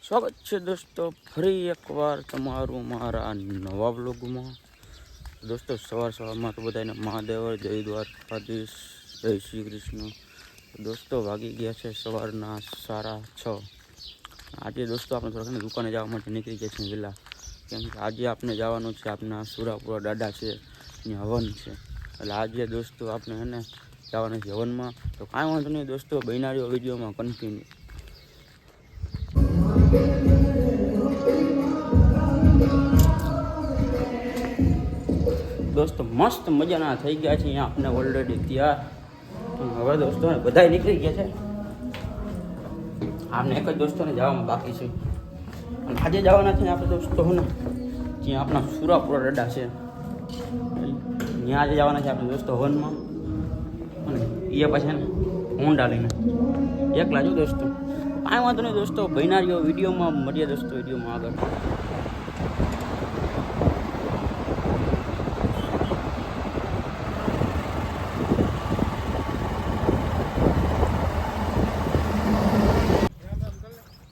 સ્વાગત છે દોસ્તો ફરી એકવાર તમારું મારા નવા વ્લોગમાં। દોસ્તો સવારમાં તો બધાને મહાદેવ જય દ્વારકાધીશ જય શ્રી કૃષ્ણ। દોસ્તો વાગી ગયા છે સવારના 6:30। આજે દોસ્તો આપણે થોડા દુકાને જવા માટે નીકળી ગયા છીએ વહેલા, કેમ કે આજે આપણે જવાનું છે આપણા સુરાપુરા દાદા છે ત્યાં હવન છે, એટલે આજે દોસ્તો આપણે એને જવાના છે હવનમાં। તો કાંઈ વાંધો નહીં દોસ્તો, બન્યા વિડીયોમાં કન્ટિન્યુ। दोस्तों मस्त मजाना थी गया है यहाँ अपने ऑलरेडी तैयार। હવે દોસ્તો બધા નીકળી ગયા છે, આપને એક જ દોસ્તોને જવામાં બાકી છે। અને આજે જવાના છે આપણે દોસ્તો ને જ્યાં આપણા સુરાપુરા દાદા છે ત્યાં આજે જવાના છે આપણે દોસ્તો હવનમાં। અને એ પછી ને હોન્ડા લઈને એકલા જો દોસ્તો, કાંઈ વાંધો નહીં દોસ્તો, બન્યા વિડીયોમાં મળીએ દોસ્તો વિડીયોમાં આગળ।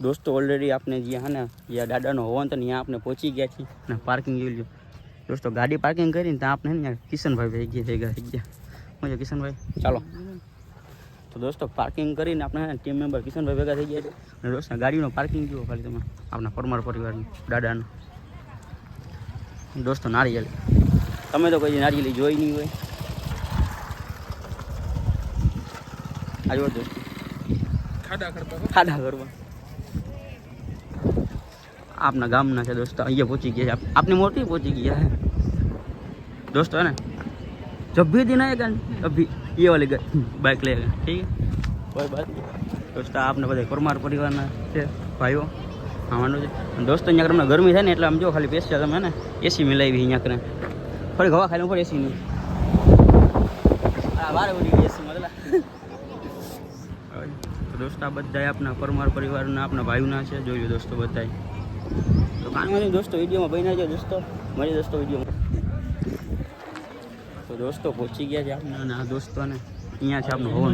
दोस्तों ऑलरेडी आपने जी है ना या दादा नो होवन तो यहाँ आपने पहुंची गया थी ना, पार्किंग जोई लो दोस्तों। गाड़ी पार्किंग करी तो आपने किशन भाई भेगा मुझे किशन भाई चलो। तो दोस्तों पार्किंग करी अपने टीम मेम्बर किशन भाई भेगा थी गया। दोस्तों गाड़ी पार्किंग जो खाली तब अपना परमार परिवार दादा दोस्तों नारियल तमें तो कोई नारियल जोई नहीं हो आज दोस्तों खाड़ा करवा अपना गाम ना है दोस्तों। ये पहुंची गया अपनी मोटी पहुंची गया है दोस्तों है ना। जब भी दिन आएगा अभी ये वाली बाइक लेगा, ठीक है कोई बात नहीं दोस्तों। आपने बताया परमार परिवार से भाईओ हाँ वांधो है दोस्तों। अँ अमने गर्मी है ने जो खाली पेश तब है एसी मिलावी अँ करे फरी हवा खाली पर एसी नहीं बार उड़ी एसी मतलब। तो दोस्तों बधाए अपना परमार परिवार अपना भाईओ से जो दोस्तों बताए। तो कानूनी दोस्तों वीडियो में बना जाओ दोस्तों, मरी दोस्तों वीडियो में। तो दोस्तों पहुंची गया अपना दोस्तों ने यहाँ से अपना हवन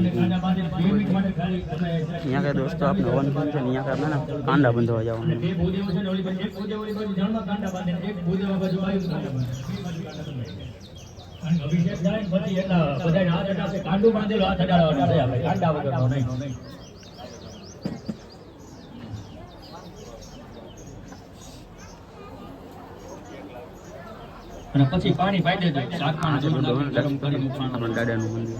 यहाँ के दोस्तों अपने हवन यहाँ का ना कांडा बंधवा जाओ। અને પછી પાણી પાઈ દેજો શાકમાં ગરમ કરી મૂકવાનું દાદાનું મંદિર।